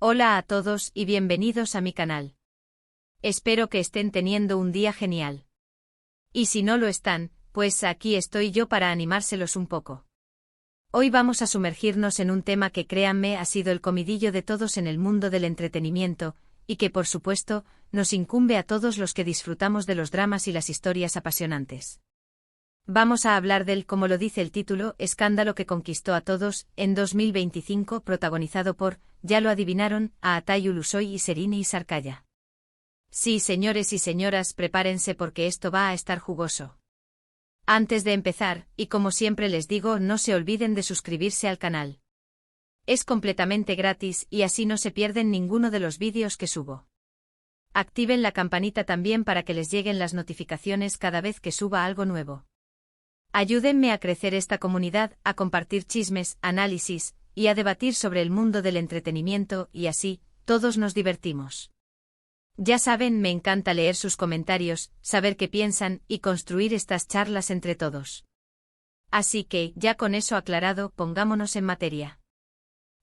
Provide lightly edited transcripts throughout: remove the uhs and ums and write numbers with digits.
Hola a todos y bienvenidos a mi canal. Espero que estén teniendo un día genial. Y si no lo están, pues aquí estoy yo para animárselos un poco. Hoy vamos a sumergirnos en un tema que créanme ha sido el comidillo de todos en el mundo del entretenimiento, y que por supuesto, nos incumbe a todos los que disfrutamos de los dramas y las historias apasionantes. Vamos a hablar del, como lo dice el título, escándalo que conquistó a todos, en 2025, protagonizado por, ya lo adivinaron, Aatay Ulusoy y Serine Sarkaya. Sí, señores y señoras, prepárense porque esto va a estar jugoso. Antes de empezar, y como siempre les digo, no se olviden de suscribirse al canal. Es completamente gratis y así no se pierden ninguno de los vídeos que subo. Activen la campanita también para que les lleguen las notificaciones cada vez que suba algo nuevo. Ayúdenme a crecer esta comunidad, a compartir chismes, análisis, y a debatir sobre el mundo del entretenimiento y así, todos nos divertimos. Ya saben, me encanta leer sus comentarios, saber qué piensan y construir estas charlas entre todos. Así que, ya con eso aclarado, pongámonos en materia.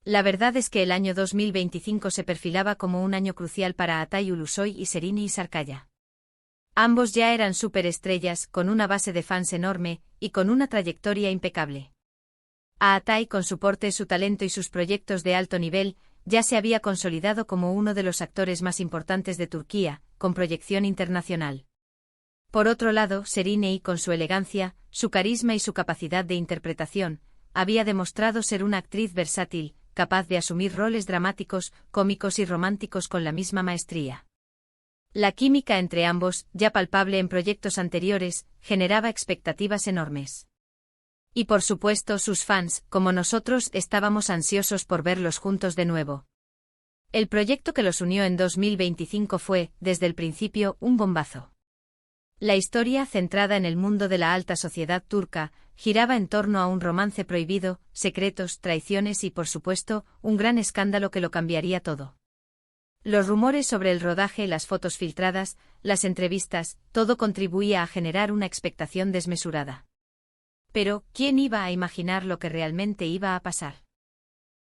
La verdad es que el año 2025 se perfilaba como un año crucial para Aatay Ulusoy y Serine Sarkaya. Ambos ya eran superestrellas, con una base de fans enorme, y con una trayectoria impecable. Aatay, con su porte, su talento y sus proyectos de alto nivel, ya se había consolidado como uno de los actores más importantes de Turquía, con proyección internacional. Por otro lado, Serine, con su elegancia, su carisma y su capacidad de interpretación, había demostrado ser una actriz versátil, capaz de asumir roles dramáticos, cómicos y románticos con la misma maestría. La química entre ambos, ya palpable en proyectos anteriores, generaba expectativas enormes. Y por supuesto sus fans, como nosotros, estábamos ansiosos por verlos juntos de nuevo. El proyecto que los unió en 2025 fue, desde el principio, un bombazo. La historia, centrada en el mundo de la alta sociedad turca, giraba en torno a un romance prohibido, secretos, traiciones y, por supuesto, un gran escándalo que lo cambiaría todo. Los rumores sobre el rodaje, las fotos filtradas, las entrevistas, todo contribuía a generar una expectación desmesurada. Pero, ¿quién iba a imaginar lo que realmente iba a pasar?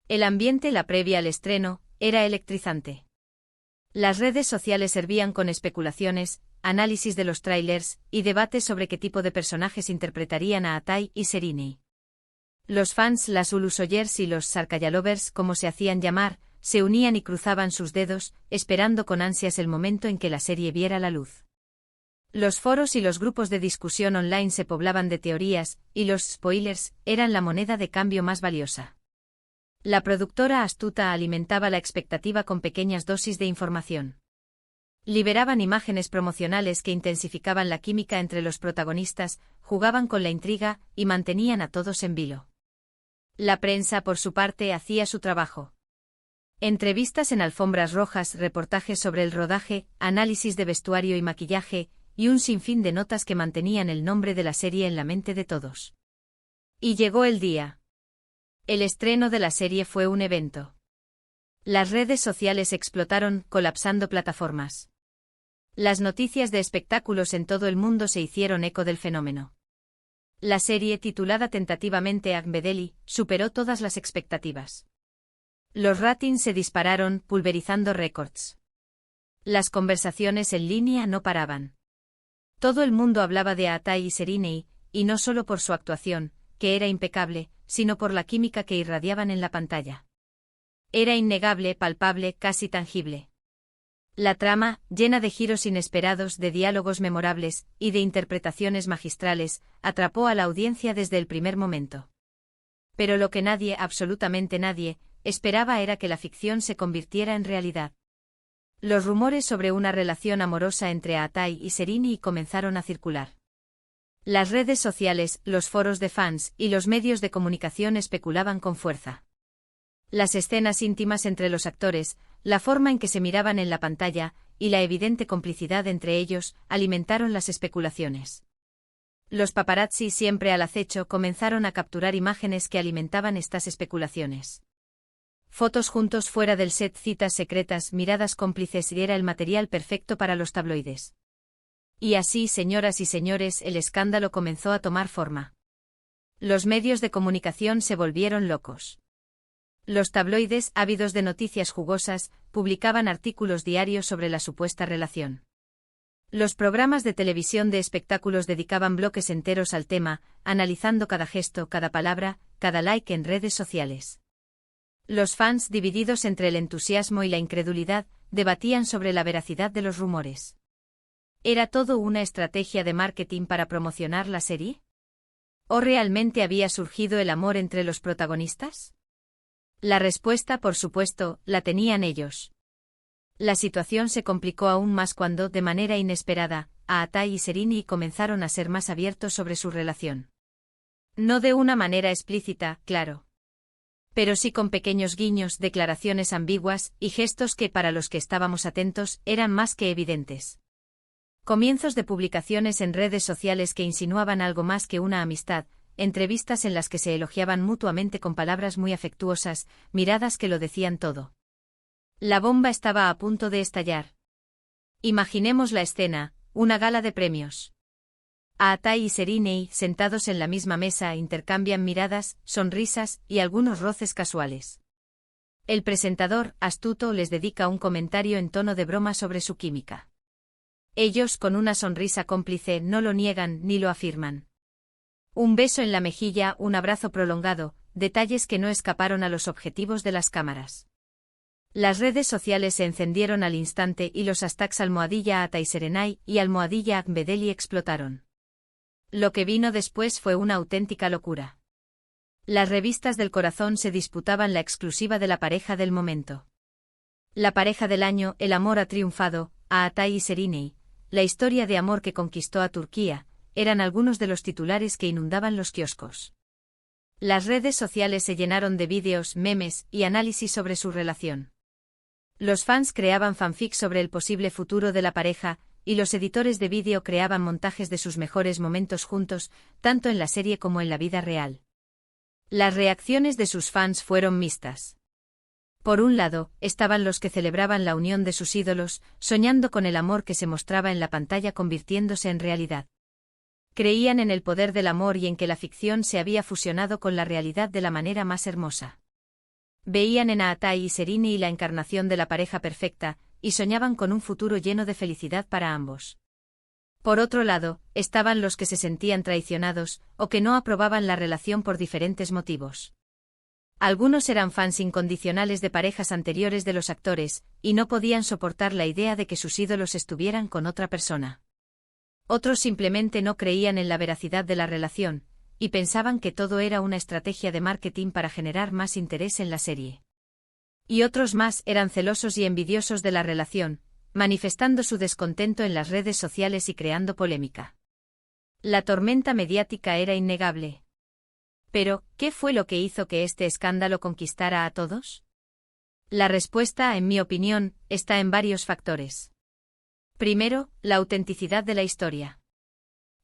El ambiente, la previa al estreno, era electrizante. Las redes sociales servían con especulaciones, análisis de los tráilers, y debates sobre qué tipo de personajes interpretarían a Aatay y Serine. Los fans, las Ulusoyers y los Sarkayalovers, como se hacían llamar, se unían y cruzaban sus dedos, esperando con ansias el momento en que la serie viera la luz. Los foros y los grupos de discusión online se poblaban de teorías, y los spoilers eran la moneda de cambio más valiosa. La productora astuta alimentaba la expectativa con pequeñas dosis de información. Liberaban imágenes promocionales que intensificaban la química entre los protagonistas, jugaban con la intriga y mantenían a todos en vilo. La prensa, por su parte, hacía su trabajo. Entrevistas en alfombras rojas, reportajes sobre el rodaje, análisis de vestuario y maquillaje, y un sinfín de notas que mantenían el nombre de la serie en la mente de todos. Y llegó el día. El estreno de la serie fue un evento. Las redes sociales explotaron, colapsando plataformas. Las noticias de espectáculos en todo el mundo se hicieron eco del fenómeno. La serie, titulada tentativamente Akbedeli, superó todas las expectativas. Los ratings se dispararon, pulverizando récords. Las conversaciones en línea no paraban. Todo el mundo hablaba de Aatay y Serine, y no solo por su actuación, que era impecable, sino por la química que irradiaban en la pantalla. Era innegable, palpable, casi tangible. La trama, llena de giros inesperados, de diálogos memorables y de interpretaciones magistrales, atrapó a la audiencia desde el primer momento. Pero lo que nadie, absolutamente nadie, esperaba era que la ficción se convirtiera en realidad. Los rumores sobre una relación amorosa entre Aatay y Serine comenzaron a circular. Las redes sociales, los foros de fans y los medios de comunicación especulaban con fuerza. Las escenas íntimas entre los actores, la forma en que se miraban en la pantalla, y la evidente complicidad entre ellos, alimentaron las especulaciones. Los paparazzi, siempre al acecho, comenzaron a capturar imágenes que alimentaban estas especulaciones. Fotos juntos fuera del set, citas secretas, miradas cómplices, y era el material perfecto para los tabloides. Y así, señoras y señores, el escándalo comenzó a tomar forma. Los medios de comunicación se volvieron locos. Los tabloides, ávidos de noticias jugosas, publicaban artículos diarios sobre la supuesta relación. Los programas de televisión de espectáculos dedicaban bloques enteros al tema, analizando cada gesto, cada palabra, cada like en redes sociales. Los fans, divididos entre el entusiasmo y la incredulidad, debatían sobre la veracidad de los rumores. ¿Era todo una estrategia de marketing para promocionar la serie? ¿O realmente había surgido el amor entre los protagonistas? La respuesta, por supuesto, la tenían ellos. La situación se complicó aún más cuando, de manera inesperada, Aatai y Sereni comenzaron a ser más abiertos sobre su relación. No de una manera explícita, claro. Pero sí con pequeños guiños, declaraciones ambiguas y gestos que, para los que estábamos atentos, eran más que evidentes. Comienzos de publicaciones en redes sociales que insinuaban algo más que una amistad, entrevistas en las que se elogiaban mutuamente con palabras muy afectuosas, miradas que lo decían todo. La bomba estaba a punto de estallar. Imaginemos la escena, una gala de premios. Aatai y Sereni, sentados en la misma mesa, intercambian miradas, sonrisas y algunos roces casuales. El presentador, astuto, les dedica un comentario en tono de broma sobre su química. Ellos, con una sonrisa cómplice, no lo niegan ni lo afirman. Un beso en la mejilla, un abrazo prolongado, detalles que no escaparon a los objetivos de las cámaras. Las redes sociales se encendieron al instante y los hashtags @AataiSerenai y @Akbedeli explotaron. Lo que vino después fue una auténtica locura. Las revistas del corazón se disputaban la exclusiva de la pareja del momento. La pareja del año, el amor ha triunfado, Aatai y Sereni, la historia de amor que conquistó a Turquía, eran algunos de los titulares que inundaban los kioscos. Las redes sociales se llenaron de vídeos, memes y análisis sobre su relación. Los fans creaban fanfics sobre el posible futuro de la pareja, y los editores de vídeo creaban montajes de sus mejores momentos juntos, tanto en la serie como en la vida real. Las reacciones de sus fans fueron mixtas. Por un lado, estaban los que celebraban la unión de sus ídolos, soñando con el amor que se mostraba en la pantalla convirtiéndose en realidad. Creían en el poder del amor y en que la ficción se había fusionado con la realidad de la manera más hermosa. Veían en Aatai y Sereni la encarnación de la pareja perfecta, y soñaban con un futuro lleno de felicidad para ambos. Por otro lado, estaban los que se sentían traicionados, o que no aprobaban la relación por diferentes motivos. Algunos eran fans incondicionales de parejas anteriores de los actores, y no podían soportar la idea de que sus ídolos estuvieran con otra persona. Otros simplemente no creían en la veracidad de la relación, y pensaban que todo era una estrategia de marketing para generar más interés en la serie. Y otros más eran celosos y envidiosos de la relación, manifestando su descontento en las redes sociales y creando polémica. La tormenta mediática era innegable. Pero, ¿qué fue lo que hizo que este escándalo conquistara a todos? La respuesta, en mi opinión, está en varios factores. Primero, la autenticidad de la historia.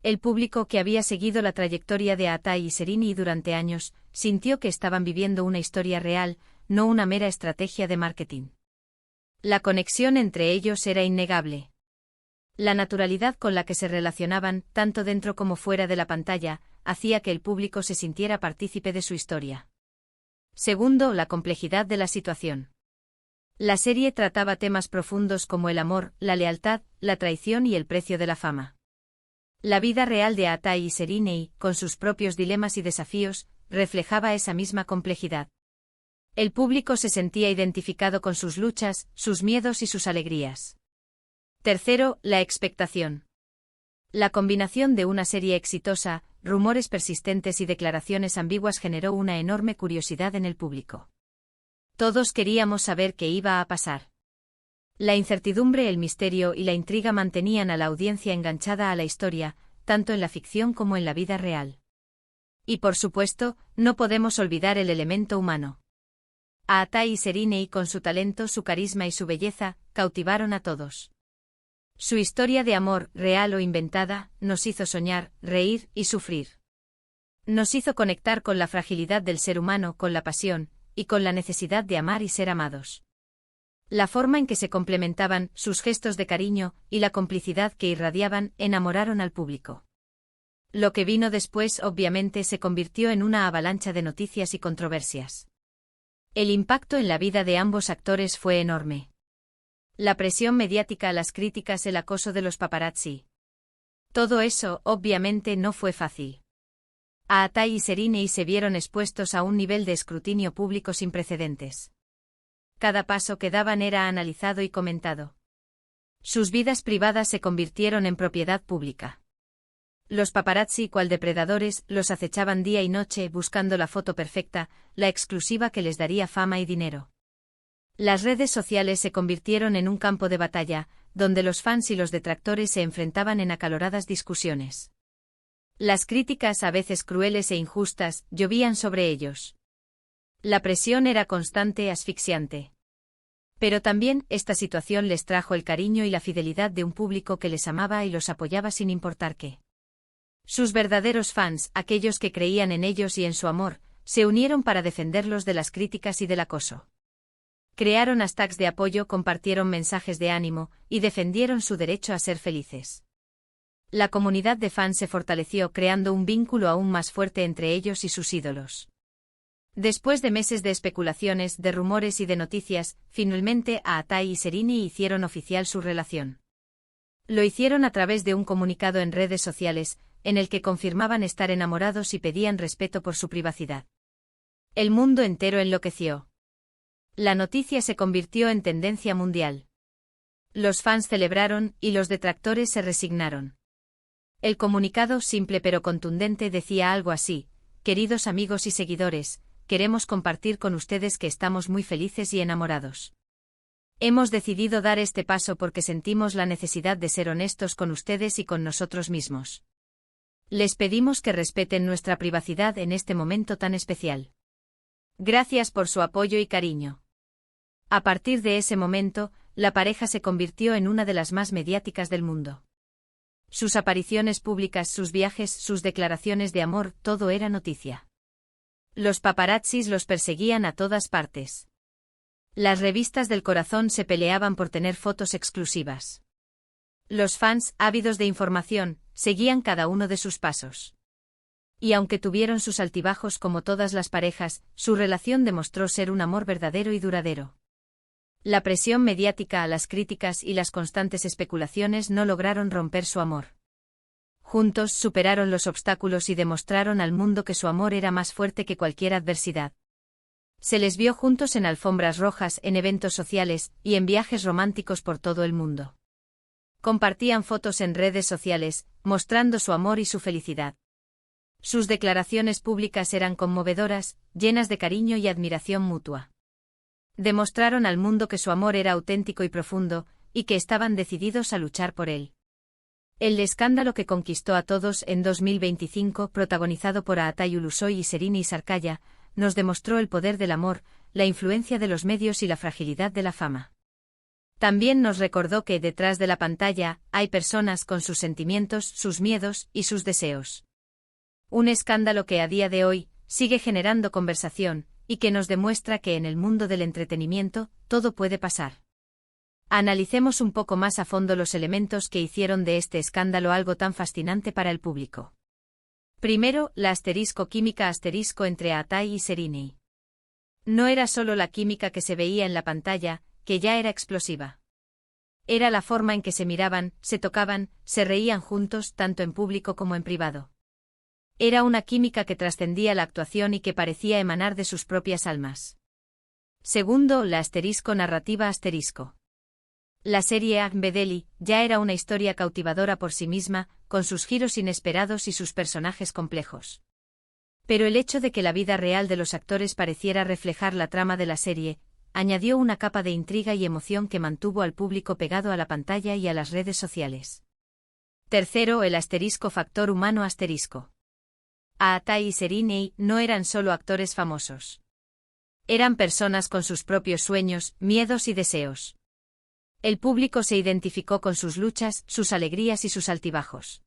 El público que había seguido la trayectoria de Aatai y Sereni durante años, sintió que estaban viviendo una historia real, no una mera estrategia de marketing. La conexión entre ellos era innegable. La naturalidad con la que se relacionaban, tanto dentro como fuera de la pantalla, hacía que el público se sintiera partícipe de su historia. Segundo, la complejidad de la situación. La serie trataba temas profundos como el amor, la lealtad, la traición y el precio de la fama. La vida real de Aatai y Sereni, con sus propios dilemas y desafíos, reflejaba esa misma complejidad. El público se sentía identificado con sus luchas, sus miedos y sus alegrías. Tercero, la expectación. La combinación de una serie exitosa, rumores persistentes y declaraciones ambiguas generó una enorme curiosidad en el público. Todos queríamos saber qué iba a pasar. La incertidumbre, el misterio y la intriga mantenían a la audiencia enganchada a la historia, tanto en la ficción como en la vida real. Y por supuesto, no podemos olvidar el elemento humano. Aatai y Sereni, con su talento, su carisma y su belleza, cautivaron a todos. Su historia de amor, real o inventada, nos hizo soñar, reír y sufrir. Nos hizo conectar con la fragilidad del ser humano, con la pasión, y con la necesidad de amar y ser amados. La forma en que se complementaban, sus gestos de cariño, y la complicidad que irradiaban, enamoraron al público. Lo que vino después obviamente se convirtió en una avalancha de noticias y controversias. El impacto en la vida de ambos actores fue enorme. La presión mediática, las críticas, el acoso de los paparazzi. Todo eso, obviamente, no fue fácil. Aatai y Serinei se vieron expuestos a un nivel de escrutinio público sin precedentes. Cada paso que daban era analizado y comentado. Sus vidas privadas se convirtieron en propiedad pública. Los paparazzi, cual depredadores, los acechaban día y noche buscando la foto perfecta, la exclusiva que les daría fama y dinero. Las redes sociales se convirtieron en un campo de batalla, donde los fans y los detractores se enfrentaban en acaloradas discusiones. Las críticas, a veces crueles e injustas, llovían sobre ellos. La presión era constante, asfixiante. Pero también, esta situación les trajo el cariño y la fidelidad de un público que les amaba y los apoyaba sin importar qué. Sus verdaderos fans, aquellos que creían en ellos y en su amor, se unieron para defenderlos de las críticas y del acoso. Crearon hashtags de apoyo, compartieron mensajes de ánimo, y defendieron su derecho a ser felices. La comunidad de fans se fortaleció creando un vínculo aún más fuerte entre ellos y sus ídolos. Después de meses de especulaciones, de rumores y de noticias, finalmente Aatai y Serinei hicieron oficial su relación. Lo hicieron a través de un comunicado en redes sociales, en el que confirmaban estar enamorados y pedían respeto por su privacidad. El mundo entero enloqueció. La noticia se convirtió en tendencia mundial. Los fans celebraron y los detractores se resignaron. El comunicado, simple pero contundente, decía algo así: queridos amigos y seguidores, queremos compartir con ustedes que estamos muy felices y enamorados. Hemos decidido dar este paso porque sentimos la necesidad de ser honestos con ustedes y con nosotros mismos. Les pedimos que respeten nuestra privacidad en este momento tan especial. Gracias por su apoyo y cariño. A partir de ese momento, la pareja se convirtió en una de las más mediáticas del mundo. Sus apariciones públicas, sus viajes, sus declaraciones de amor, todo era noticia. Los paparazzis los perseguían a todas partes. Las revistas del corazón se peleaban por tener fotos exclusivas. Los fans, ávidos de información, seguían cada uno de sus pasos. Y aunque tuvieron sus altibajos como todas las parejas, su relación demostró ser un amor verdadero y duradero. La presión mediática, las críticas y las constantes especulaciones no lograron romper su amor. Juntos superaron los obstáculos y demostraron al mundo que su amor era más fuerte que cualquier adversidad. Se les vio juntos en alfombras rojas, en eventos sociales y en viajes románticos por todo el mundo. Compartían fotos en redes sociales, mostrando su amor y su felicidad. Sus declaraciones públicas eran conmovedoras, llenas de cariño y admiración mutua. Demostraron al mundo que su amor era auténtico y profundo, y que estaban decididos a luchar por él. El escándalo que conquistó a todos en 2025, protagonizado por Aatai Ulusoy y Serinei Sarkaya, nos demostró el poder del amor, la influencia de los medios y la fragilidad de la fama. También nos recordó que detrás de la pantalla hay personas con sus sentimientos, sus miedos y sus deseos. Un escándalo que a día de hoy sigue generando conversación, y que nos demuestra que en el mundo del entretenimiento todo puede pasar. Analicemos un poco más a fondo los elementos que hicieron de este escándalo algo tan fascinante para el público. Primero, la química entre Aatai y Serinei. No era solo la química que se veía en la pantalla, que ya era explosiva. Era la forma en que se miraban, se tocaban, se reían juntos tanto en público como en privado. Era una química que trascendía la actuación y que parecía emanar de sus propias almas. Segundo, la narrativa. La serie Agbedeli ya era una historia cautivadora por sí misma, con sus giros inesperados y sus personajes complejos. Pero el hecho de que la vida real de los actores pareciera reflejar la trama de la serie, añadió una capa de intriga y emoción que mantuvo al público pegado a la pantalla y a las redes sociales. Tercero, el factor humano. Aatai y Serinei no eran solo actores famosos. Eran personas con sus propios sueños, miedos y deseos. El público se identificó con sus luchas, sus alegrías y sus altibajos.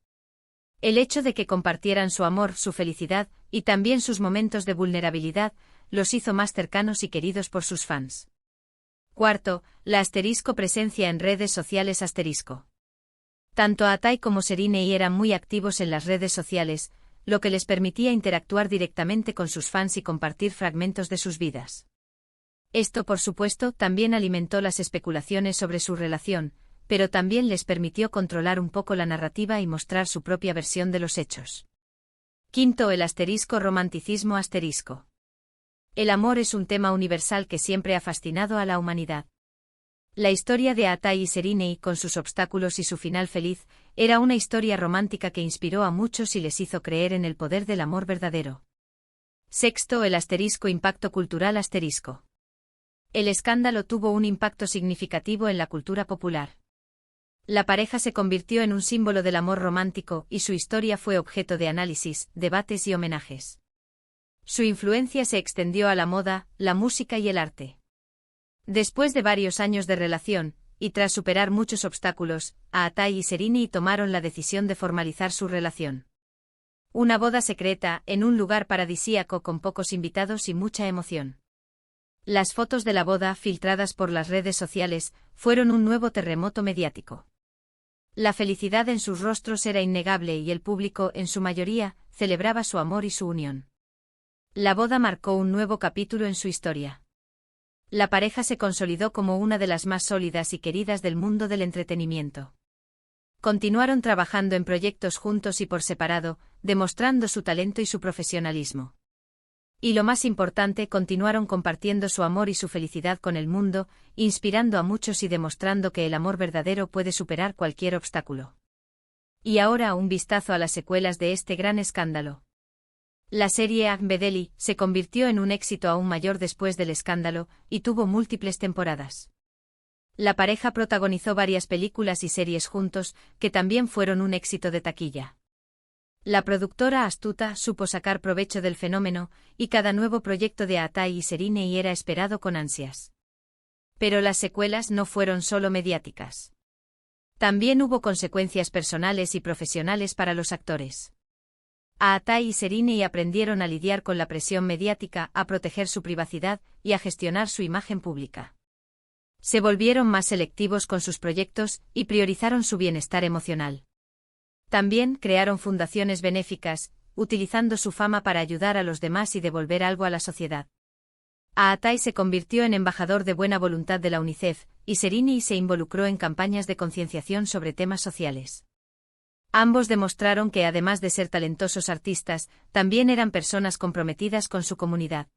El hecho de que compartieran su amor, su felicidad, y también sus momentos de vulnerabilidad, los hizo más cercanos y queridos por sus fans. Cuarto, la presencia en redes sociales. Tanto Aatai como Serinei eran muy activos en las redes sociales, lo que les permitía interactuar directamente con sus fans y compartir fragmentos de sus vidas. Esto, por supuesto, también alimentó las especulaciones sobre su relación, pero también les permitió controlar un poco la narrativa y mostrar su propia versión de los hechos. Quinto, el romanticismo. El amor es un tema universal que siempre ha fascinado a la humanidad. La historia de Aatai y Serinei, con sus obstáculos y su final feliz, era una historia romántica que inspiró a muchos y les hizo creer en el poder del amor verdadero. Sexto, el impacto cultural. El escándalo tuvo un impacto significativo en la cultura popular. La pareja se convirtió en un símbolo del amor romántico y su historia fue objeto de análisis, debates y homenajes. Su influencia se extendió a la moda, la música y el arte. Después de varios años de relación, y tras superar muchos obstáculos, Aatai y Serinei tomaron la decisión de formalizar su relación. Una boda secreta, en un lugar paradisíaco con pocos invitados y mucha emoción. Las fotos de la boda, filtradas por las redes sociales, fueron un nuevo terremoto mediático. La felicidad en sus rostros era innegable y el público, en su mayoría, celebraba su amor y su unión. La boda marcó un nuevo capítulo en su historia. La pareja se consolidó como una de las más sólidas y queridas del mundo del entretenimiento. Continuaron trabajando en proyectos juntos y por separado, demostrando su talento y su profesionalismo. Y lo más importante, continuaron compartiendo su amor y su felicidad con el mundo, inspirando a muchos y demostrando que el amor verdadero puede superar cualquier obstáculo. Y ahora un vistazo a las secuelas de este gran escándalo. La serie Agbedeli se convirtió en un éxito aún mayor después del escándalo, y tuvo múltiples temporadas. La pareja protagonizó varias películas y series juntos, que también fueron un éxito de taquilla. La productora astuta supo sacar provecho del fenómeno, y cada nuevo proyecto de Aatai y Serinei era esperado con ansias. Pero las secuelas no fueron solo mediáticas. También hubo consecuencias personales y profesionales para los actores. Aatai y Serinei aprendieron a lidiar con la presión mediática, a proteger su privacidad y a gestionar su imagen pública. Se volvieron más selectivos con sus proyectos y priorizaron su bienestar emocional. También crearon fundaciones benéficas, utilizando su fama para ayudar a los demás y devolver algo a la sociedad. Aatai se convirtió en embajador de buena voluntad de la UNICEF, y Serinei se involucró en campañas de concienciación sobre temas sociales. Ambos demostraron que además de ser talentosos artistas, también eran personas comprometidas con su comunidad.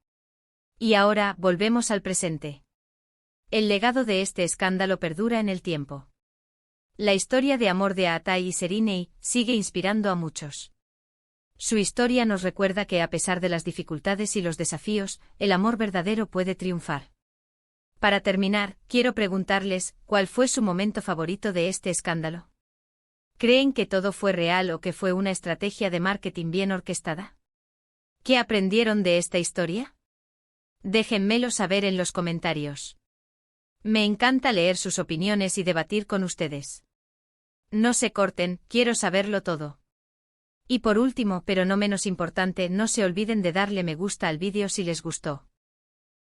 Y ahora, volvemos al presente. El legado de este escándalo perdura en el tiempo. La historia de amor de Aatai y Serinei sigue inspirando a muchos. Su historia nos recuerda que a pesar de las dificultades y los desafíos, el amor verdadero puede triunfar. Para terminar, quiero preguntarles, ¿cuál fue su momento favorito de este escándalo? ¿Creen que todo fue real o que fue una estrategia de marketing bien orquestada? ¿Qué aprendieron de esta historia? Déjenmelo saber en los comentarios. Me encanta leer sus opiniones y debatir con ustedes. No se corten, quiero saberlo todo. Y por último, pero no menos importante, no se olviden de darle me gusta al vídeo si les gustó.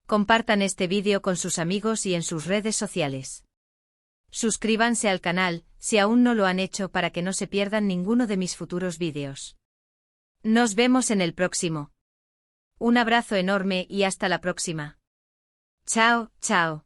Compartan este vídeo con sus amigos y en sus redes sociales. Suscríbanse al canal, si aún no lo han hecho, para que no se pierdan ninguno de mis futuros vídeos. Nos vemos en el próximo. Un abrazo enorme y hasta la próxima. Chao, chao.